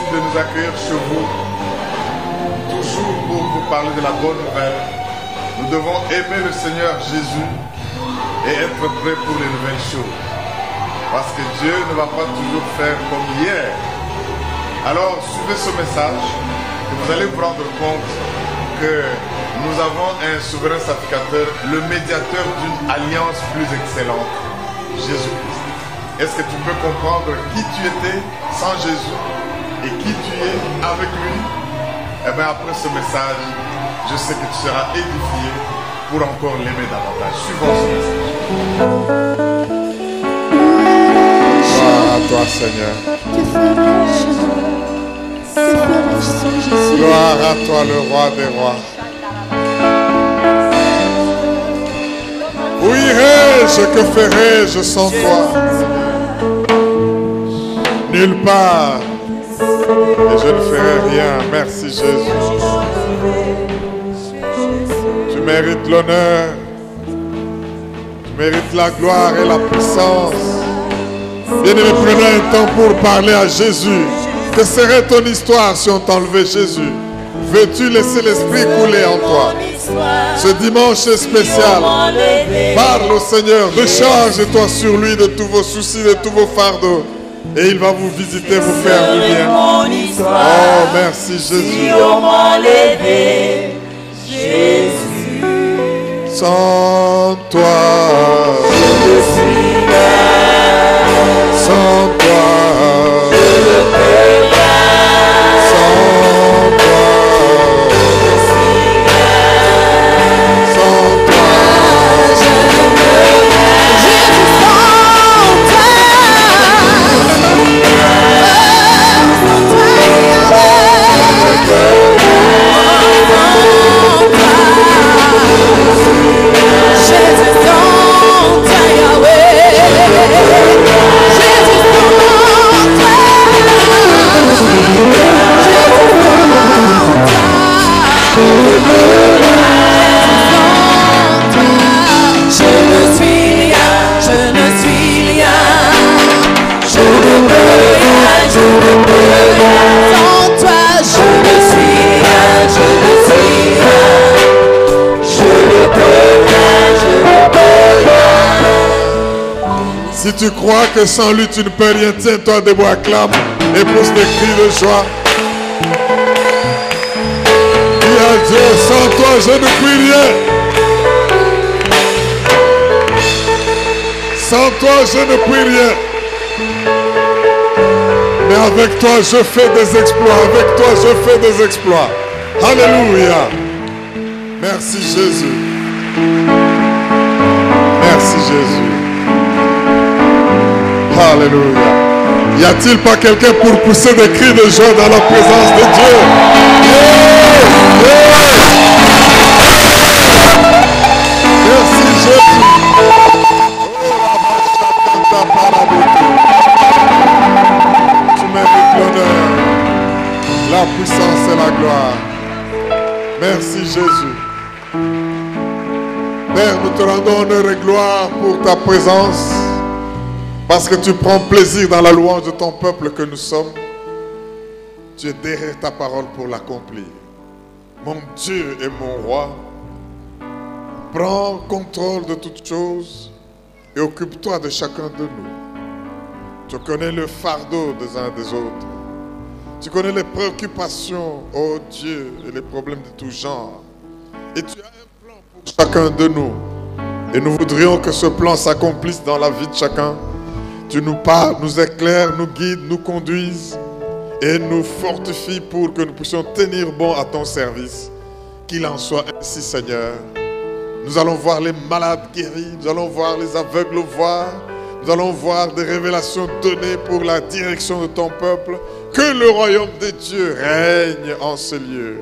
l'habitude de nous accueillir chez vous, toujours pour vous parler de la bonne nouvelle. Nous devons aimer le Seigneur Jésus et être prêts pour les nouvelles choses. Parce que Dieu ne va pas toujours faire comme hier. Alors, suivez ce message et vous allez vous rendre compte que nous avons un souverain sacrificateur, le médiateur d'une alliance plus excellente, Jésus-Christ. Est-ce que tu peux comprendre qui tu étais sans Jésus et qui tu es avec lui? Eh bien, après ce message, je sais que tu seras édifié pour encore l'aimer davantage. Suivons ce message. Gloire à toi, Seigneur. Gloire à toi, le roi des rois. Où irai-je, que ferai-je sans toi? Nulle part. Et je ne ferai rien. Merci Jésus. Tu mérites l'honneur. Tu mérites la gloire et la puissance. Bien-aimé, prenons un temps pour parler à Jésus. Que serait ton histoire si on t'enlevait Jésus? Veux-tu laisser l'Esprit couler en toi? Ce dimanche spécial, parle au Seigneur, décharge-toi sur lui de tous vos soucis, de tous vos fardeaux. Et il va vous visiter, vous faire du bien. Oh, merci Jésus. Sans toi, je suis là. Sans toi, je ne peux rien. Sans toi, je suis là. Sans toi, je ne peux rien. Jésus, sans toi, si tu crois que sans lui tu ne peux rien, tiens-toi debout, acclame et pousse des cris de joie. Dis à Dieu, sans toi je ne puis rien. Sans toi je ne puis rien. Mais avec toi je fais des exploits. Avec toi je fais des exploits. Alléluia. Merci Jésus. Merci Jésus. Alléluia. Y a-t-il pas quelqu'un pour pousser des cris de joie dans la présence de Dieu? Merci Jésus. Tu mérites l'honneur, la puissance et la gloire. Merci Jésus. Père, nous te rendons honneur et gloire pour ta présence. Parce que tu prends plaisir dans la louange de ton peuple que nous sommes. Tu es derrière ta parole pour l'accomplir. Mon Dieu et mon roi, prends contrôle de toutes choses et occupe-toi de chacun de nous. Tu connais le fardeau des uns des autres. Tu connais les préoccupations, oh Dieu, et les problèmes de tout genre. Et tu as un plan pour chacun de nous. Et nous voudrions que ce plan s'accomplisse dans la vie de chacun. Tu nous parles, nous éclaires, nous guides, nous conduises et nous fortifies pour que nous puissions tenir bon à ton service. Qu'il en soit ainsi, Seigneur. Nous allons voir les malades guéris, nous allons voir les aveugles voir, nous allons voir des révélations données pour la direction de ton peuple. Que le royaume de Dieu règne en ce lieu.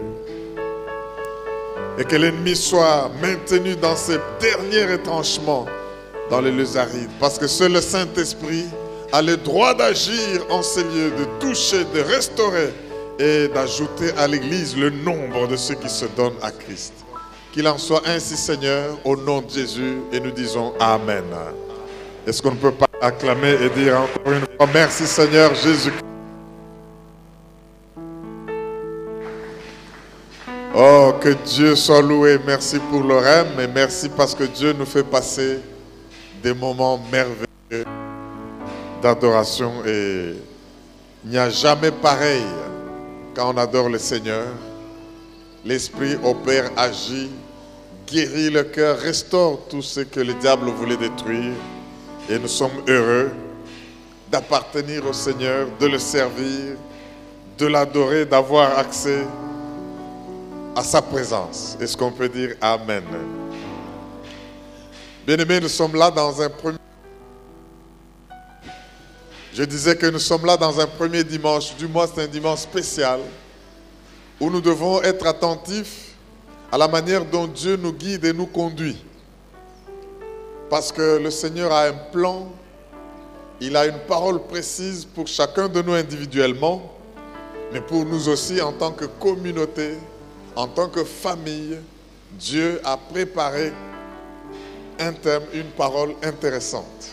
Et que l'ennemi soit maintenu dans ses derniers retranchements dans les lieux arides. Parce que seul le Saint-Esprit a le droit d'agir en ces lieux, de toucher, de restaurer et d'ajouter à l'Église le nombre de ceux qui se donnent à Christ. Qu'il en soit ainsi, Seigneur, au nom de Jésus, et nous disons Amen. Est-ce qu'on ne peut pas acclamer et dire encore une fois merci, Seigneur Jésus-Christ? Oh, que Dieu soit loué. Merci pour le rêve, et merci parce que Dieu nous fait passer des moments merveilleux d'adoration. Et il n'y a jamais pareil quand on adore le Seigneur. L'Esprit opère, agit, guérit le cœur, restaure tout ce que le diable voulait détruire. Et nous sommes heureux d'appartenir au Seigneur, de le servir, de l'adorer, d'avoir accès à sa présence. Est-ce qu'on peut dire Amen? Bien-aimés, nous sommes là dans un premier... Je disais que nous sommes là dans un premier dimanche du mois. C'est un dimanche spécial où nous devons être attentifs à la manière dont Dieu nous guide et nous conduit. Parce que le Seigneur a un plan, il a une parole précise pour chacun de nous individuellement, mais pour nous aussi en tant que communauté, en tant que famille. Dieu a préparé un thème, une parole intéressante.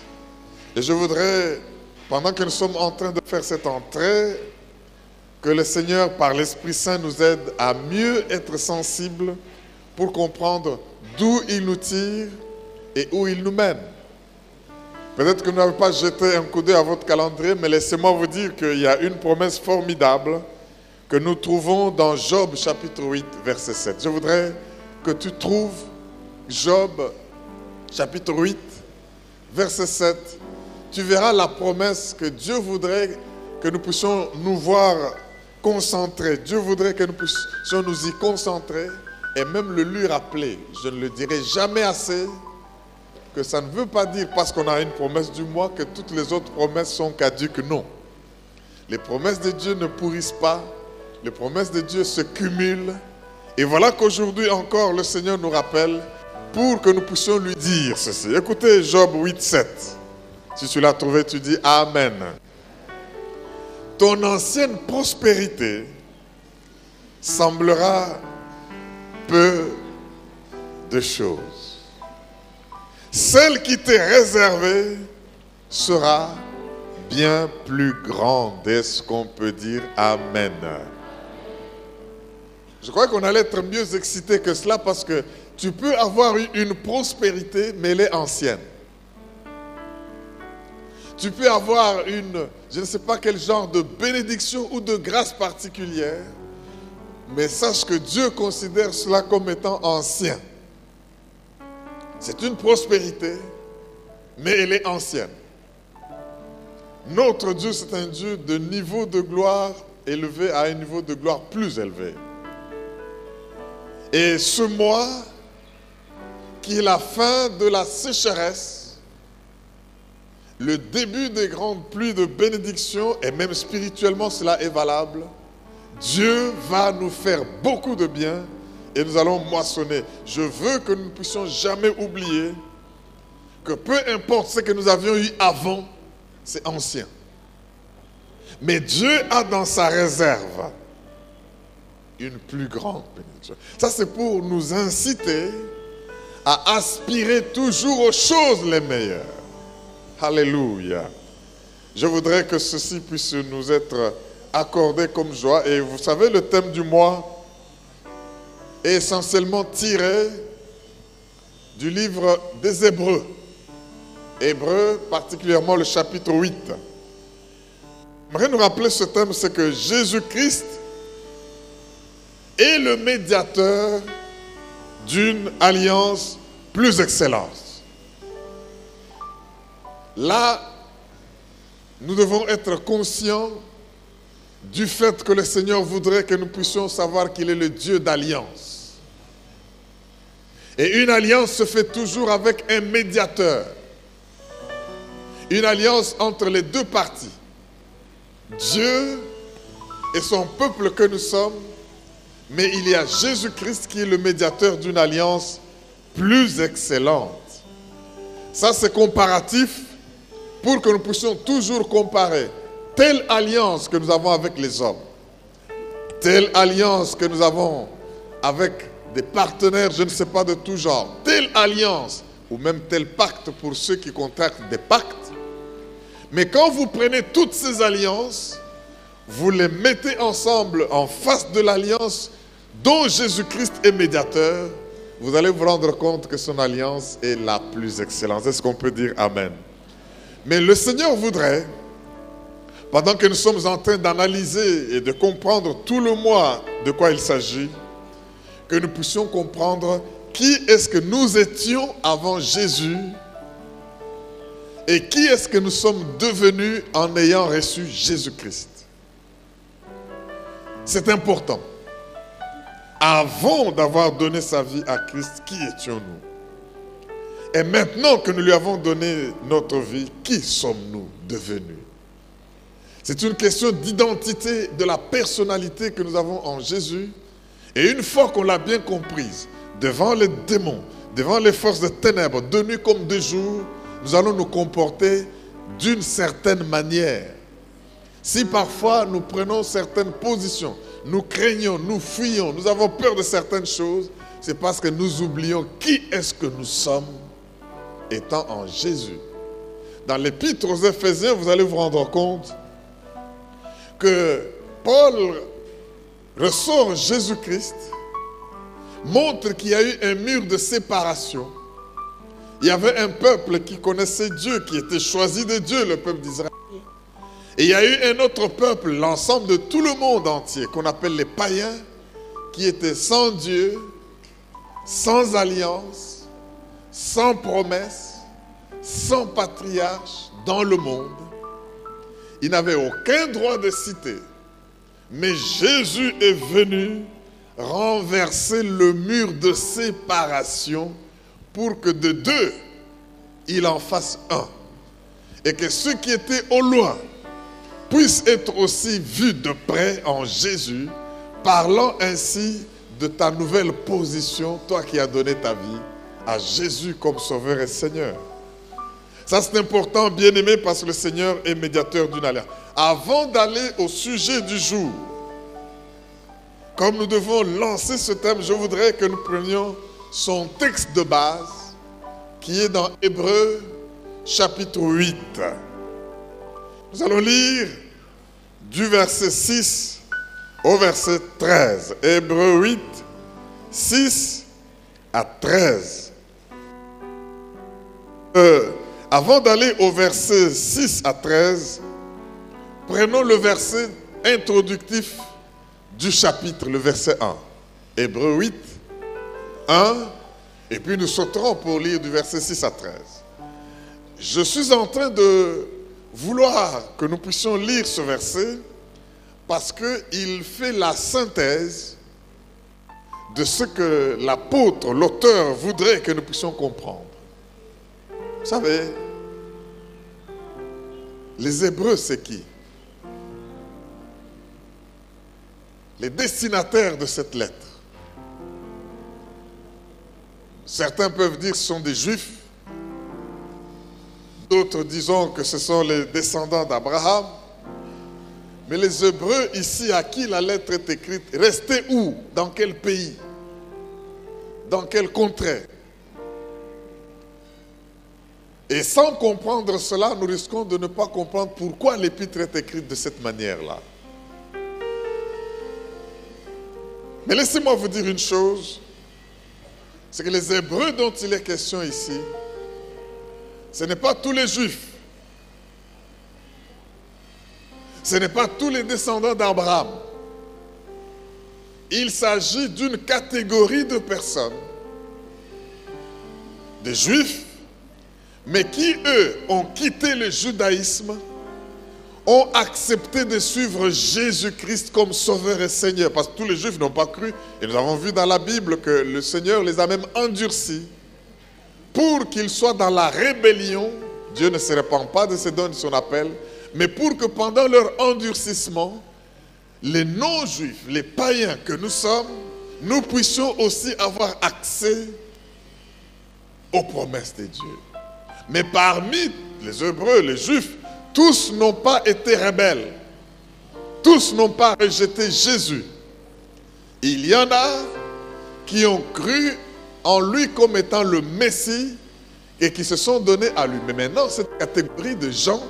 Et je voudrais, pendant que nous sommes en train de faire cette entrée, que le Seigneur, par l'Esprit Saint, nous aide à mieux être sensibles pour comprendre d'où il nous tire et où il nous mène. Peut-être que vous n'avez pas jeté un coup d'œil à votre calendrier, mais laissez-moi vous dire qu'il y a une promesse formidable que nous trouvons dans Job chapitre 8, verset 7. Je voudrais que tu trouves Job chapitre 8, verset 7. Tu verras la promesse que Dieu voudrait que nous puissions nous voir concentrés. Dieu voudrait que nous puissions nous y concentrer et même le lui rappeler. Je ne le dirai jamais assez, que ça ne veut pas dire parce qu'on a une promesse du mois que toutes les autres promesses sont caduques. Non. Les promesses de Dieu ne pourrissent pas. Les promesses de Dieu se cumulent. Et voilà qu'aujourd'hui encore le Seigneur nous rappelle pour que nous puissions lui dire ceci. Écoutez Job 8, 7. Si tu l'as trouvé, tu dis Amen. Ton ancienne prospérité semblera peu de choses. Celle qui t'est réservée sera bien plus grande. Est-ce qu'on peut dire Amen? Je crois qu'on allait être mieux excité que cela parce que tu peux avoir une prospérité, mais elle est ancienne. Tu peux avoir je ne sais pas quel genre de bénédiction ou de grâce particulière, mais sache que Dieu considère cela comme étant ancien. C'est une prospérité, mais elle est ancienne. Notre Dieu, c'est un Dieu de niveau de gloire élevé à un niveau de gloire plus élevé. Et ce mois, qui est la fin de la sécheresse, le début des grandes pluies de bénédiction, et même spirituellement cela est valable, Dieu va nous faire beaucoup de bien et nous allons moissonner. Je veux que nous ne puissions jamais oublier que peu importe ce que nous avions eu avant, c'est ancien. Mais Dieu a dans sa réserve une plus grande bénédiction. Ça, c'est pour nous inciter à aspirer toujours aux choses les meilleures. Alléluia. Je voudrais que ceci puisse nous être accordé comme joie. Et vous savez, le thème du mois est essentiellement tiré du livre des Hébreux. Hébreux, particulièrement le chapitre 8. J'aimerais nous rappeler ce thème, c'est que Jésus-Christ est le médiateur d'une alliance plus excellente. Là, nous devons être conscients du fait que le Seigneur voudrait que nous puissions savoir qu'il est le Dieu d'alliance. Et une alliance se fait toujours avec un médiateur. Une alliance entre les deux parties. Dieu et son peuple que nous sommes, mais il y a Jésus-Christ qui est le médiateur d'une alliance plus excellente. Ça, c'est comparatif pour que nous puissions toujours comparer telle alliance que nous avons avec les hommes, telle alliance que nous avons avec des partenaires, je ne sais pas de tout genre, telle alliance ou même tel pacte pour ceux qui contractent des pactes. Mais quand vous prenez toutes ces alliances, vous les mettez ensemble en face de l'alliance dont Jésus-Christ est médiateur, vous allez vous rendre compte que son alliance est la plus excellente. Est-ce qu'on peut dire Amen? Mais le Seigneur voudrait, pendant que nous sommes en train d'analyser et de comprendre tout le mois de quoi il s'agit, que nous puissions comprendre qui est-ce que nous étions avant Jésus et qui est-ce que nous sommes devenus en ayant reçu Jésus-Christ. C'est important. Avant d'avoir donné sa vie à Christ, qui étions-nous? Et maintenant que nous lui avons donné notre vie, qui sommes-nous devenus? C'est une question d'identité, de la personnalité que nous avons en Jésus. Et une fois qu'on l'a bien comprise, devant les démons, devant les forces de ténèbres, de nuit comme de jour, nous allons nous comporter d'une certaine manière. Si parfois nous prenons certaines positions, nous craignons, nous fuyons, nous avons peur de certaines choses, c'est parce que nous oublions qui est-ce que nous sommes étant en Jésus. Dans l'épître aux Éphésiens, vous allez vous rendre compte que Paul ressort Jésus-Christ, montre qu'il y a eu un mur de séparation. Il y avait un peuple qui connaissait Dieu, qui était choisi de Dieu, le peuple d'Israël. Et il y a eu un autre peuple, l'ensemble de tout le monde entier, qu'on appelle les païens, qui étaient sans Dieu, sans alliance, sans promesse, sans patriarche dans le monde. Ils n'avaient aucun droit de citer. Mais Jésus est venu renverser le mur de séparation pour que de deux, il en fasse un. Et que ceux qui étaient au loin puissent être aussi vus de près en Jésus, parlant ainsi de ta nouvelle position, toi qui as donné ta vie à Jésus comme Sauveur et Seigneur. Ça c'est important, bien-aimé, parce que le Seigneur est médiateur d'une alliance. Avant d'aller au sujet du jour, comme nous devons lancer ce thème, je voudrais que nous prenions son texte de base, qui est dans Hébreux chapitre 8. Nous allons lire du verset 6 au verset 13. Hébreux 8, 6 à 13. Avant d'aller au verset 6 à 13, prenons le verset introductif du chapitre, le verset 1. Hébreux 8, 1, et puis nous sauterons pour lire du verset 6 à 13. Je suis en train de vouloir que nous puissions lire ce verset parce qu'il fait la synthèse de ce que l'apôtre, l'auteur voudrait que nous puissions comprendre. Vous savez, les Hébreux, c'est qui? Les destinataires de cette lettre. Certains peuvent dire que ce sont des Juifs. D'autres disons que ce sont les descendants d'Abraham. Mais les Hébreux, ici, à qui la lettre est écrite, restaient où? Dans quel pays? Dans quelle contrée? Et sans comprendre cela, nous risquons de ne pas comprendre pourquoi l'épître est écrite de cette manière-là. Mais laissez-moi vous dire une chose, c'est que les Hébreux dont il est question ici, ce n'est pas tous les Juifs, ce n'est pas tous les descendants d'Abraham. Il s'agit d'une catégorie de personnes, des Juifs, mais qui, eux, ont quitté le judaïsme, ont accepté de suivre Jésus-Christ comme Sauveur et Seigneur. Parce que tous les Juifs n'ont pas cru. Et nous avons vu dans la Bible que le Seigneur les a même endurcis pour qu'ils soient dans la rébellion. Dieu ne se répand pas de ses dons de son appel, mais pour que pendant leur endurcissement, les non-juifs, les païens que nous sommes, nous puissions aussi avoir accès aux promesses de Dieu. Mais parmi les Hébreux, les Juifs, tous n'ont pas été rebelles. Tous n'ont pas rejeté Jésus. Il y en a qui ont cru en lui comme étant le Messie et qui se sont donnés à lui. Mais maintenant, cette catégorie de gens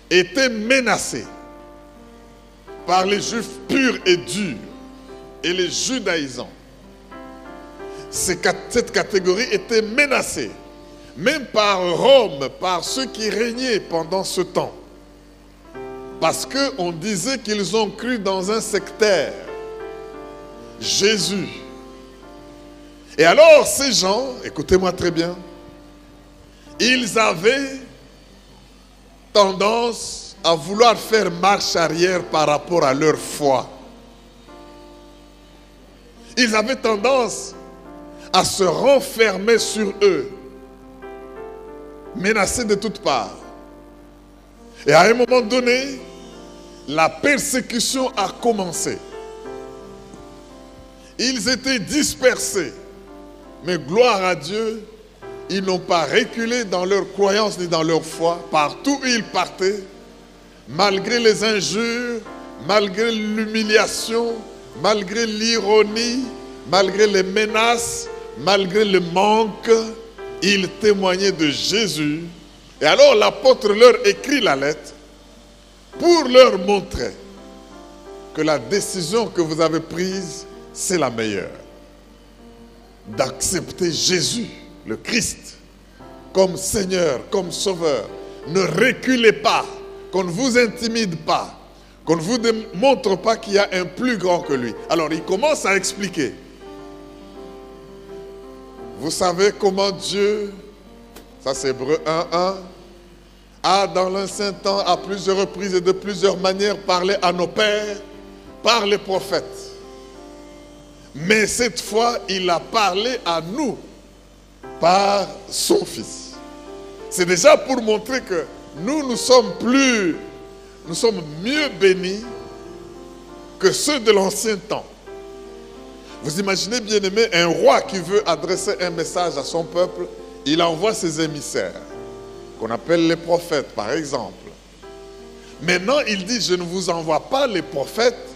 était menacée par les Juifs purs et durs et les judaïsants. Cette catégorie était menacée, même par Rome, par ceux qui régnaient pendant ce temps. Parce qu'on disait qu'ils ont cru dans un sectaire, Jésus. Et alors ces gens, écoutez-moi très bien, ils avaient tendance à vouloir faire marche arrière par rapport à leur foi. Ils avaient tendance à se renfermer sur eux, menacés de toutes parts. Et à un moment donné, la persécution a commencé. Ils étaient dispersés, mais gloire à Dieu, ils n'ont pas reculé dans leur croyance ni dans leur foi. Partout où ils partaient, malgré les injures, malgré l'humiliation, malgré l'ironie, malgré les menaces, malgré le manque, ils témoignaient de Jésus. Et alors l'apôtre leur écrit la lettre pour leur montrer que la décision que vous avez prise, c'est la meilleure. D'accepter Jésus, le Christ, comme Seigneur, comme Sauveur. Ne reculez pas, qu'on ne vous intimide pas, qu'on ne vous montre pas qu'il y a un plus grand que lui. Alors il commence à expliquer. Vous savez comment Dieu, ça c'est Hébreux 1:1, a dans l'ancien temps à plusieurs reprises et de plusieurs manières parlé à nos pères par les prophètes. Mais cette fois, il a parlé à nous par son Fils. C'est déjà pour montrer que nous sommes mieux bénis que ceux de l'ancien temps. Vous imaginez, bien aimé, un roi qui veut adresser un message à son peuple, il envoie ses émissaires, qu'on appelle les prophètes, par exemple. Maintenant, il dit, je ne vous envoie pas les prophètes,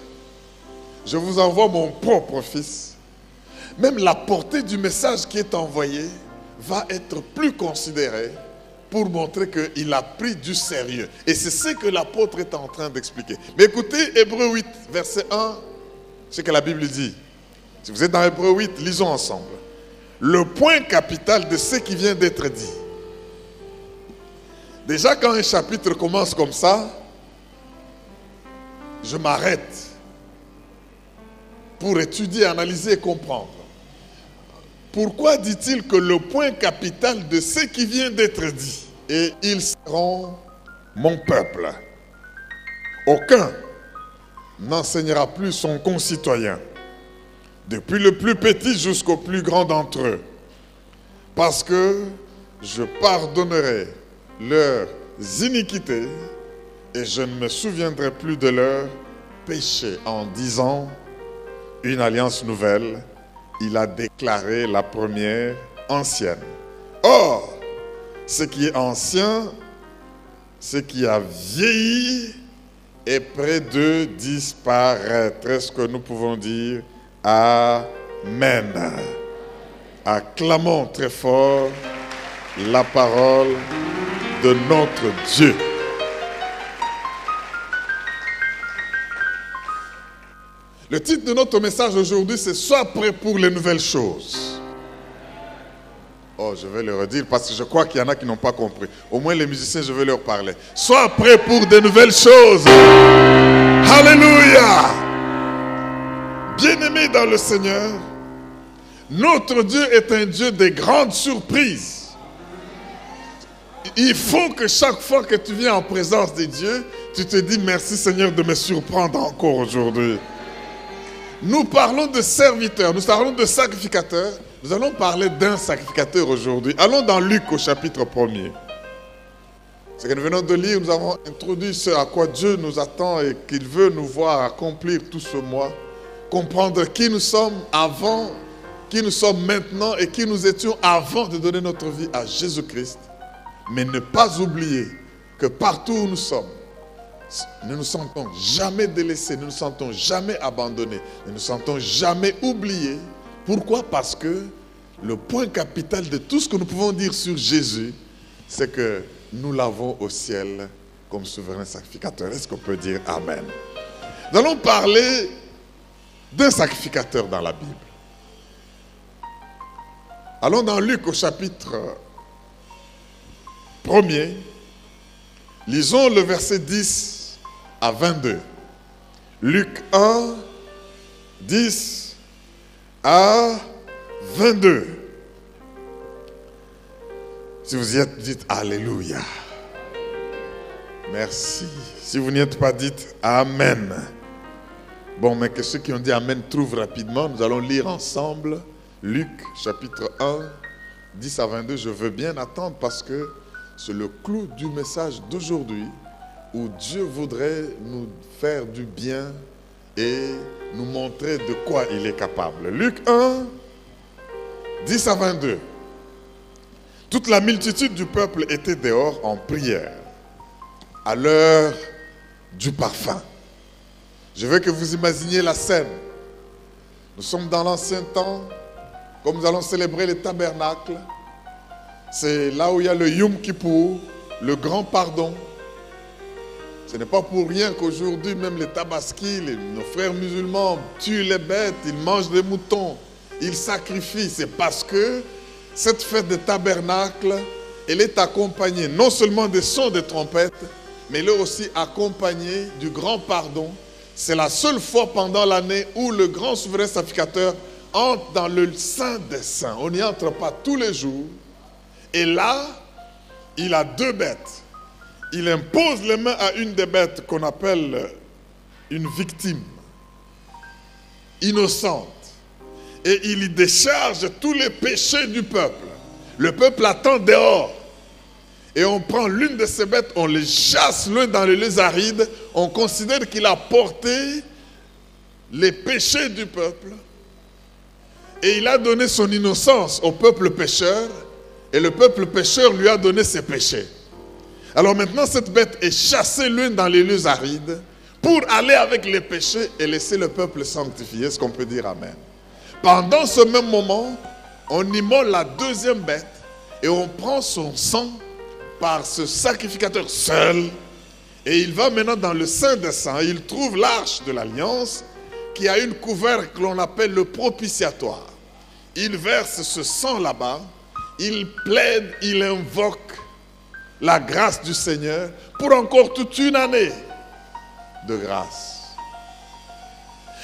je vous envoie mon propre Fils. Même la portée du message qui est envoyé va être plus considérée pour montrer qu'il a pris du sérieux. Et c'est ce que l'apôtre est en train d'expliquer. Mais écoutez, Hébreux 8, verset 1, ce que la Bible dit. Si vous êtes dans Hébreux 8, lisons ensemble. Le point capital de ce qui vient d'être dit. Déjà, quand un chapitre commence comme ça, je m'arrête pour étudier, analyser et comprendre. Pourquoi dit-il que le point capital de ce qui vient d'être dit, et ils seront mon peuple. Aucun n'enseignera plus son concitoyen, depuis le plus petit jusqu'au plus grand d'entre eux, parce que je pardonnerai leurs iniquités et je ne me souviendrai plus de leurs péchés. En disant une alliance nouvelle, il a déclaré la première ancienne. Or, ce qui est ancien, ce qui a vieilli, est près de disparaître. Est-ce que nous pouvons dire Amen? Acclamons très fort la parole de notre Dieu. Le titre de notre message aujourd'hui, c'est « Sois prêt pour les nouvelles choses ». Oh, je vais le redire parce que je crois qu'il y en a qui n'ont pas compris. Au moins les musiciens, je vais leur parler. « Sois prêt pour de nouvelles choses ». Alléluia. Bien-aimés dans le Seigneur, notre Dieu est un Dieu des grandes surprises. Il faut que chaque fois que tu viens en présence de Dieu, tu te dis « Merci Seigneur de me surprendre encore aujourd'hui ». Nous parlons de serviteurs, nous parlons de sacrificateurs. Nous allons parler d'un sacrificateur aujourd'hui. Allons dans Luc au chapitre 1er. Ce que nous venons de lire, nous avons introduit ce à quoi Dieu nous attend et qu'il veut nous voir accomplir tout ce mois. Comprendre qui nous sommes avant, qui nous sommes maintenant et qui nous étions avant de donner notre vie à Jésus-Christ. Mais ne pas oublier que partout où nous sommes, nous ne nous sentons jamais délaissés, nous ne nous sentons jamais abandonnés, nous ne nous sentons jamais oubliés. Pourquoi? Parce que le point capital de tout ce que nous pouvons dire sur Jésus, c'est que nous l'avons au ciel comme souverain sacrificateur. Est-ce qu'on peut dire Amen? Nous allons parler d'un sacrificateur dans la Bible. Allons dans Luc au chapitre 1er. Lisons le verset 10 à 22. Luc 1, 10 à 22. Si vous y êtes, dites Alléluia. Merci. Si vous n'y êtes pas, dites Amen. Bon, mais que ceux qui ont dit Amen trouvent rapidement. Nous allons lire ensemble Luc chapitre 1, 10 à 22. Je veux bien attendre parce que c'est le clou du message d'aujourd'hui où Dieu voudrait nous faire du bien et nous montrer de quoi il est capable. Luc 1, 10 à 22. Toute la multitude du peuple était dehors en prière à l'heure du parfum. Je veux que vous imaginiez la scène. Nous sommes dans l'ancien temps, comme nous allons célébrer le tabernacle. C'est là où il y a le Yom Kippour, le grand pardon. Ce n'est pas pour rien qu'aujourd'hui, même les Tabaskis, nos frères musulmans tuent les bêtes, ils mangent des moutons, ils sacrifient. C'est parce que cette fête de tabernacle, elle est accompagnée non seulement des sons de trompettes, mais elle est aussi accompagnée du grand pardon. C'est la seule fois pendant l'année où le grand souverain sacrificateur entre dans le Saint des Saints. On n'y entre pas tous les jours. Et là, il a deux bêtes. Il impose les mains à une des bêtes qu'on appelle une victime innocente. Et il y décharge tous les péchés du peuple. Le peuple attend dehors. Et on prend l'une de ces bêtes, on les chasse loin dans les lieux arides. On considère qu'il a porté les péchés du peuple. Et il a donné son innocence au peuple pécheur. Et le peuple pécheur lui a donné ses péchés. Alors maintenant, cette bête est chassée loin dans les lieux arides pour aller avec les péchés et laisser le peuple sanctifié. Est-ce qu'on peut dire Amen? Pendant ce même moment, on immole la deuxième bête et on prend son sang par ce sacrificateur seul. Et il va maintenant dans le Saint des Saints. Il trouve l'arche de l'Alliance qui a une couvercle que l'on appelle le propitiatoire. Il verse ce sang là-bas. Il plaide, il invoque la grâce du Seigneur pour encore toute une année de grâce.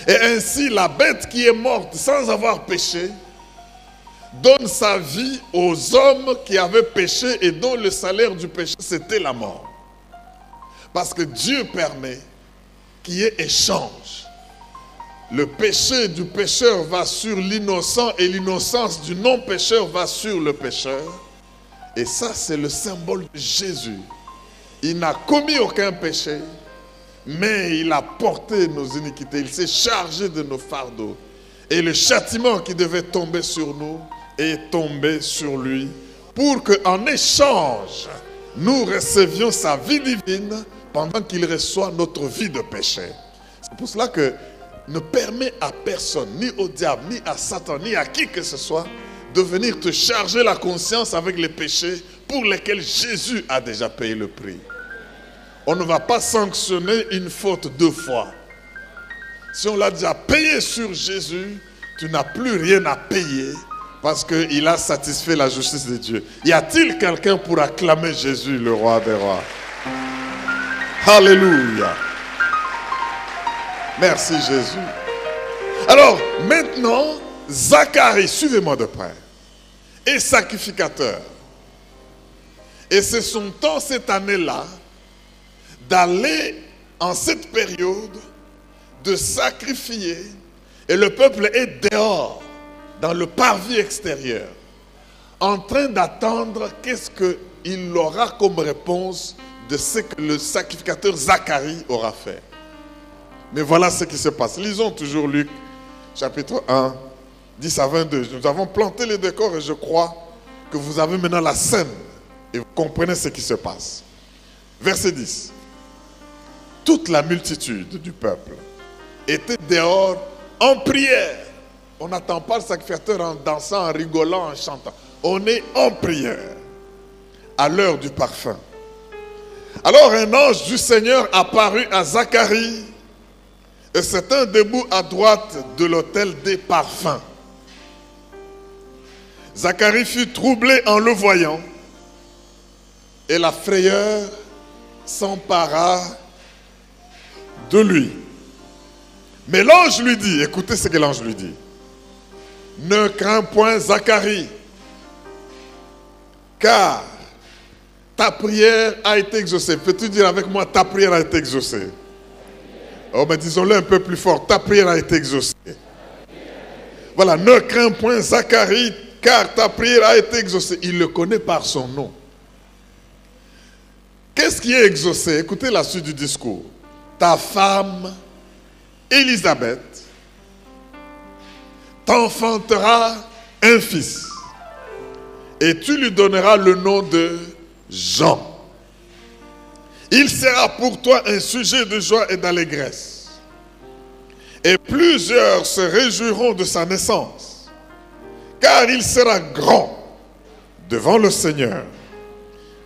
Et ainsi, la bête qui est morte sans avoir péché donne sa vie aux hommes qui avaient péché et dont le salaire du péché, c'était la mort. Parce que Dieu permet qu'il y ait échange. Le péché du pécheur va sur l'innocent et l'innocence du non-pécheur va sur le pécheur. Et ça, c'est le symbole de Jésus. Il n'a commis aucun péché, mais il a porté nos iniquités. Il s'est chargé de nos fardeaux. Et le châtiment qui devait tomber sur nous est tombé sur lui pour qu'en échange, nous recevions sa vie divine pendant qu'il reçoit notre vie de péché. C'est pour cela que ne permet à personne, ni au diable, ni à Satan, ni à qui que ce soit, de venir te charger la conscience avec les péchés pour lesquels Jésus a déjà payé le prix. On ne va pas sanctionner une faute deux fois. Si on l'a déjà payé sur Jésus, tu n'as plus rien à payer parce qu'il a satisfait la justice de Dieu. Y a-t-il quelqu'un pour acclamer Jésus, le roi des rois? Alléluia. Merci Jésus. Alors maintenant, Zacharie, suivez-moi de près, est sacrificateur. Et c'est son temps cette année-là d'aller en cette période de sacrifier. Et le peuple est dehors, dans le parvis extérieur, en train d'attendre qu'est-ce qu'il aura comme réponse de ce que le sacrificateur Zacharie aura fait. Mais voilà ce qui se passe. Lisons toujours Luc, chapitre 1, 10 à 22. Nous avons planté le décor et je crois que vous avez maintenant la scène et vous comprenez ce qui se passe. Verset 10. Toute la multitude du peuple était dehors en prière. On n'attend pas le sacrificateur en dansant, en rigolant, en chantant. On est en prière à l'heure du parfum. Alors un ange du Seigneur apparut à Zacharie et c'est un debout à droite de l'autel des parfums. Zacharie fut troublé en le voyant, et la frayeur s'empara de lui. Mais l'ange lui dit, écoutez ce que l'ange lui dit, ne crains point Zacharie, car ta prière a été exaucée. Peux-tu dire avec moi, ta prière a été exaucée? Oh, mais disons-le un peu plus fort, ta prière a été exaucée. Voilà, ne crains point Zacharie, car ta prière a été exaucée. Il le connaît par son nom. Qu'est-ce qui est exaucé? Écoutez la suite du discours. Ta femme, Élisabeth, t'enfantera un fils, et tu lui donneras le nom de Jean. Il sera pour toi un sujet de joie et d'allégresse, et plusieurs se réjouiront de sa naissance, car il sera grand devant le Seigneur.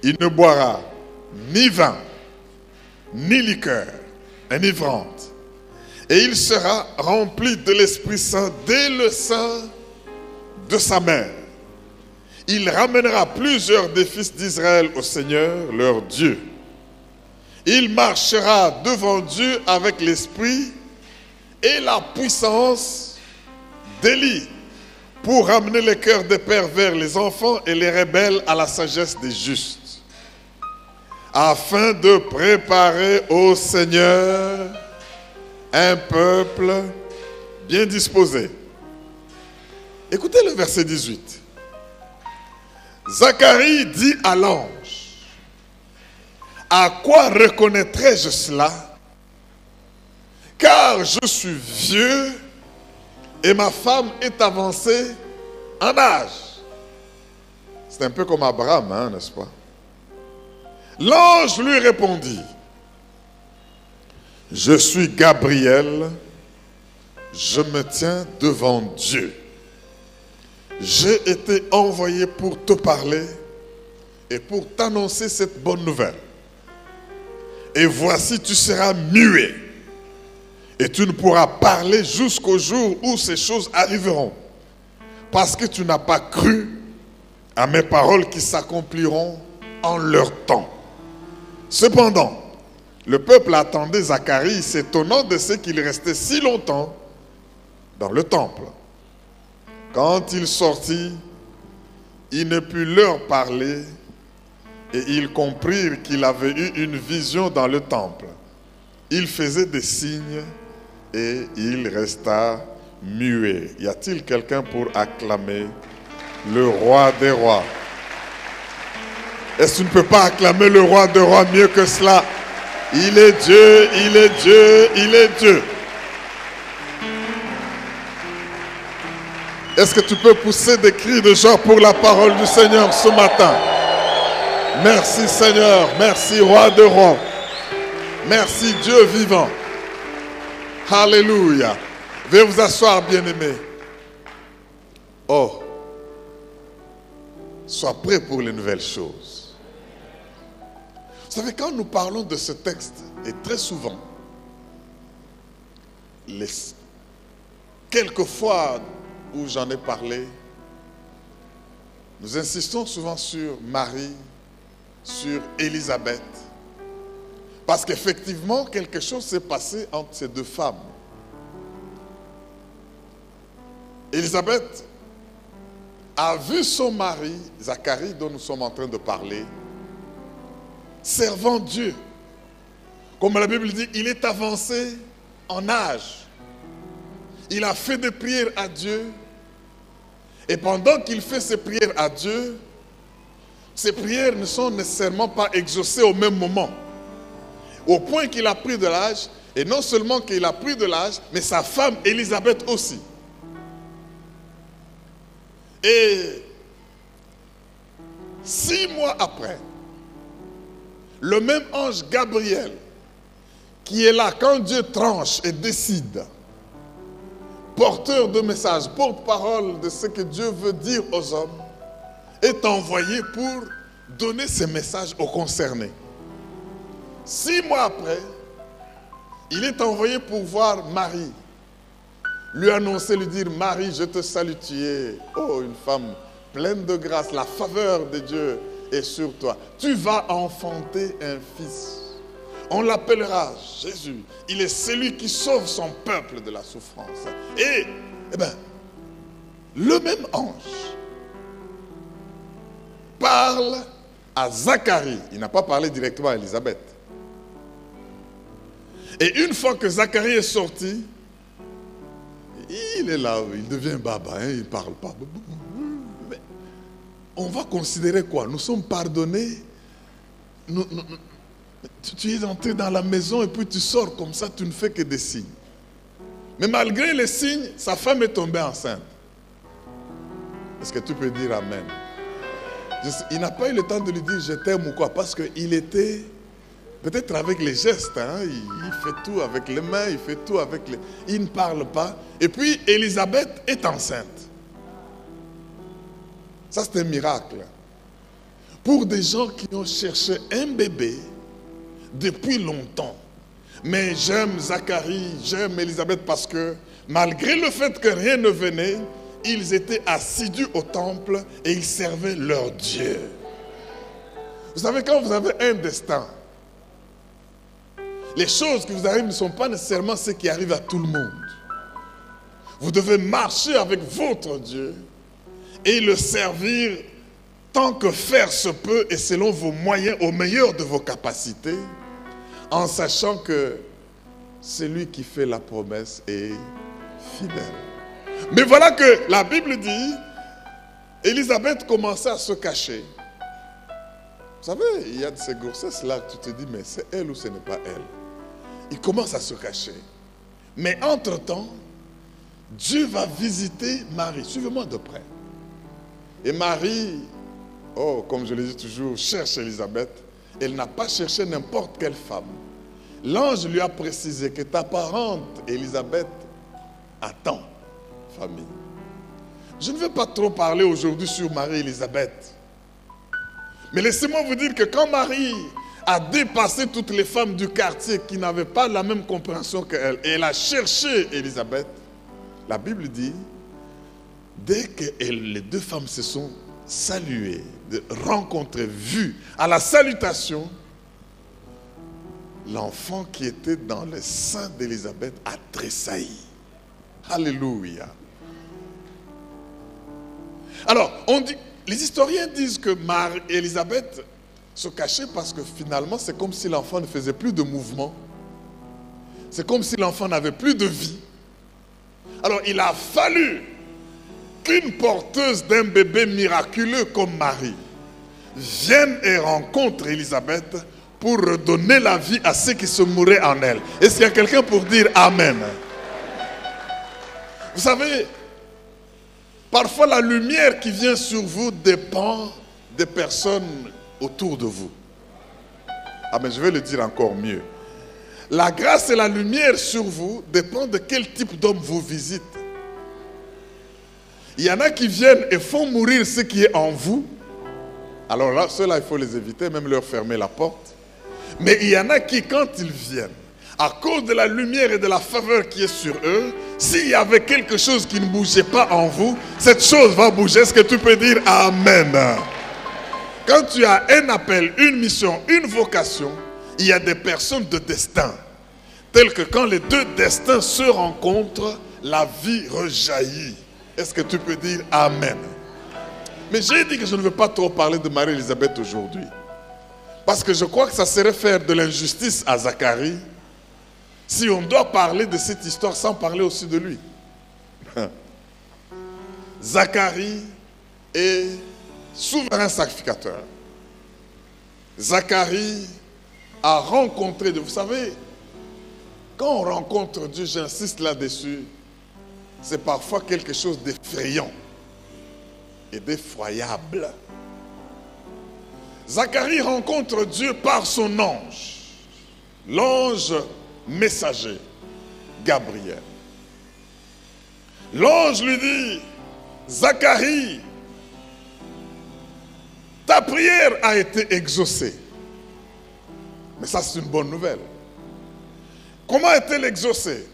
Il ne boira ni vin, ni liqueur enivrante, et il sera rempli de l'Esprit Saint dès le sein de sa mère. Il ramènera plusieurs des fils d'Israël au Seigneur, leur Dieu. Il marchera devant Dieu avec l'esprit et la puissance d'Élie, pour ramener les cœurs des pères vers les enfants et les rebelles à la sagesse des justes, afin de préparer au Seigneur un peuple bien disposé. Écoutez le verset 18. Zacharie dit à l'ange, à quoi reconnaîtrai-je cela? Car je suis vieux et ma femme est avancée en âge. C'est un peu comme Abraham, hein, n'est-ce pas? L'ange lui répondit, je suis Gabriel, je me tiens devant Dieu. J'ai été envoyé pour te parler et pour t'annoncer cette bonne nouvelle. Et voici, tu seras muet et tu ne pourras parler jusqu'au jour où ces choses arriveront, parce que tu n'as pas cru à mes paroles qui s'accompliront en leur temps. Cependant, le peuple attendait Zacharie, s'étonnant de ce qu'il restait si longtemps dans le temple. Quand il sortit, il ne put leur parler et ils comprirent qu'il avait eu une vision dans le temple. Il faisait des signes et il resta muet. Y a-t-il quelqu'un pour acclamer le roi des rois? Est-ce que tu ne peux pas acclamer le roi des rois mieux que cela? Il est Dieu, il est Dieu, il est Dieu. Est-ce que tu peux pousser des cris de joie pour la parole du Seigneur ce matin? Merci Seigneur, merci roi de rois. Merci Dieu vivant. Alléluia. Veuillez vous asseoir, bien-aimés. Oh, sois prêt pour les nouvelles choses. Vous savez, quand nous parlons de ce texte, et très souvent, quelques fois où j'en ai parlé, nous insistons souvent sur Marie, sur Élisabeth, parce qu'effectivement, quelque chose s'est passé entre ces deux femmes. Élisabeth a vu son mari, Zacharie, dont nous sommes en train de parler, servant Dieu. Comme la Bible dit, il est avancé en âge. Il a fait des prières à Dieu. Et pendant qu'il fait ses prières à Dieu, ces prières ne sont nécessairement pas exaucées au même moment. Au point qu'il a pris de l'âge, et non seulement qu'il a pris de l'âge, mais sa femme Élisabeth aussi. Et 6 mois après, le même ange Gabriel, qui est là quand Dieu tranche et décide, porteur de messages, porte-parole de ce que Dieu veut dire aux hommes, est envoyé pour donner ces messages aux concernés. 6 mois après, il est envoyé pour voir Marie. Lui annoncer, lui dire, Marie, je te salue, tu es, oh, une femme pleine de grâce, la faveur de Dieu est sur toi. Tu vas enfanter un fils. On l'appellera Jésus. Il est celui qui sauve son peuple de la souffrance. Et, eh bien, le même ange parle à Zacharie. Il n'a pas parlé directement à Élisabeth. Et une fois que Zacharie est sorti, il est là, il devient baba, hein, il ne parle pas. Mais on va considérer quoi? Nous sommes pardonnés. Tu es entré dans la maison et puis tu sors comme ça, tu ne fais que des signes. Mais malgré les signes, sa femme est tombée enceinte. Est-ce que tu peux dire amen? Il n'a pas eu le temps de lui dire je t'aime ou quoi, parce qu'il était peut-être avec les gestes, hein, il fait tout avec les mains, il fait tout avec les... Il ne parle pas. Et puis Élisabeth est enceinte. Ça c'est un miracle. Pour des gens qui ont cherché un bébé depuis longtemps. Mais j'aime Zacharie, j'aime Élisabeth parce que malgré le fait que rien ne venait, ils étaient assidus au temple et ils servaient leur Dieu. Vous savez, quand vous avez un destin, les choses qui vous arrivent ne sont pas nécessairement ce qui arrive à tout le monde. Vous devez marcher avec votre Dieu et le servir tant que faire se peut et selon vos moyens, au meilleur de vos capacités, en sachant que celui qui fait la promesse est fidèle. Mais voilà que la Bible dit, Élisabeth commençait à se cacher. Vous savez, il y a de ces grossesses-là, tu te dis, mais c'est elle ou ce n'est pas elle. Il commence à se cacher. Mais entre-temps, Dieu va visiter Marie. Suivez-moi de près. Et Marie, oh, comme je le dis toujours, cherche Élisabeth. Elle n'a pas cherché n'importe quelle femme. L'ange lui a précisé que ta parente, Élisabeth, attend famille. Je ne vais pas trop parler aujourd'hui sur Marie-Élisabeth. Mais laissez-moi vous dire que quand Marie a dépassé toutes les femmes du quartier qui n'avaient pas la même compréhension qu'elle, et elle a cherché Élisabeth, la Bible dit, dès que les deux femmes se sont saluées, rencontrées, vues, à la salutation, l'enfant qui était dans le sein d'Élisabeth a tressailli. Alléluia. Alors, les historiens disent que Marie-Élisabeth se cachait parce que finalement, c'est comme si l'enfant ne faisait plus de mouvement. C'est comme si l'enfant n'avait plus de vie. Alors, il a fallu qu'une porteuse d'un bébé miraculeux comme Marie vienne et rencontre Élisabeth pour redonner la vie à ceux qui se mouraient en elle. Est-ce qu'il y a quelqu'un pour dire Amen? Vous savez, parfois la lumière qui vient sur vous dépend des personnes autour de vous. Ah mais je vais le dire encore mieux. La grâce et la lumière sur vous dépendent de quel type d'homme vous visite. Il y en a qui viennent et font mourir ce qui est en vous. Alors là, ceux-là, il faut les éviter, même leur fermer la porte. Mais il y en a qui, quand ils viennent, à cause de la lumière et de la faveur qui est sur eux, s'il y avait quelque chose qui ne bougeait pas en vous, cette chose va bouger. Est-ce que tu peux dire Amen? Quand tu as un appel, une mission, une vocation, il y a des personnes de destin. Telles que quand les deux destins se rencontrent, la vie rejaillit. Est-ce que tu peux dire Amen? Mais j'ai dit que je ne veux pas trop parler de Marie-Élisabeth aujourd'hui. Parce que je crois que ça serait faire de l'injustice à Zacharie si on doit parler de cette histoire sans parler aussi de lui. Zacharie est souverain sacrificateur. Zacharie a rencontré Dieu. Vous savez, quand on rencontre Dieu, j'insiste là-dessus, c'est parfois quelque chose d'effrayant et d'effroyable. Zacharie rencontre Dieu par son ange, l'ange messager, Gabriel. L'ange lui dit, Zacharie, ta prière a été exaucée. Mais ça, c'est une bonne nouvelle. Comment est-elle exaucée?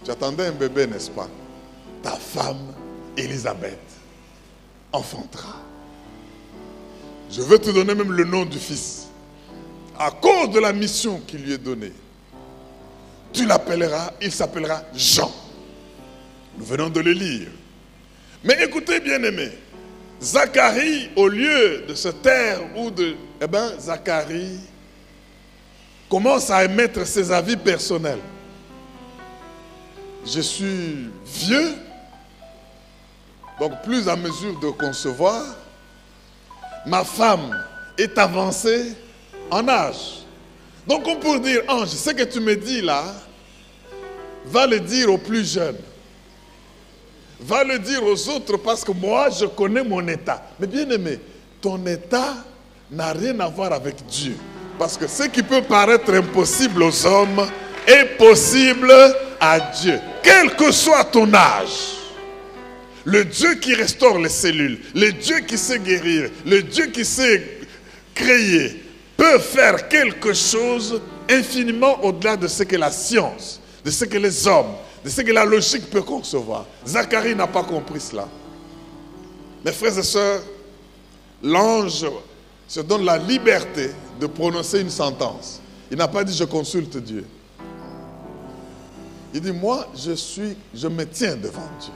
Tu attendais un bébé, n'est-ce pas? Ta femme, Élisabeth, enfantera. Je veux te donner même le nom du fils. À cause de la mission qui lui est donnée, tu l'appelleras, il s'appellera Jean. Nous venons de le lire. Mais écoutez, bien-aimés, Zacharie, au lieu de se taire ou de... Eh bien, Zacharie commence à émettre ses avis personnels. Je suis vieux, donc plus à mesure de concevoir. Ma femme est avancée en âge. Donc on peut dire, Ange, ce que tu me dis là, va le dire aux plus jeunes. Va le dire aux autres parce que moi, je connais mon état. Mais bien aimé, ton état n'a rien à voir avec Dieu. Parce que ce qui peut paraître impossible aux hommes est possible à Dieu. Quel que soit ton âge, le Dieu qui restaure les cellules, le Dieu qui sait guérir, le Dieu qui sait créer, peut faire quelque chose infiniment au-delà de ce que la science, de ce que les hommes, de ce que la logique peut concevoir. Zacharie n'a pas compris cela. Mes frères et sœurs, l'ange se donne la liberté de prononcer une sentence. Il n'a pas dit « je consulte Dieu ». Il dit « moi, je me tiens devant Dieu ».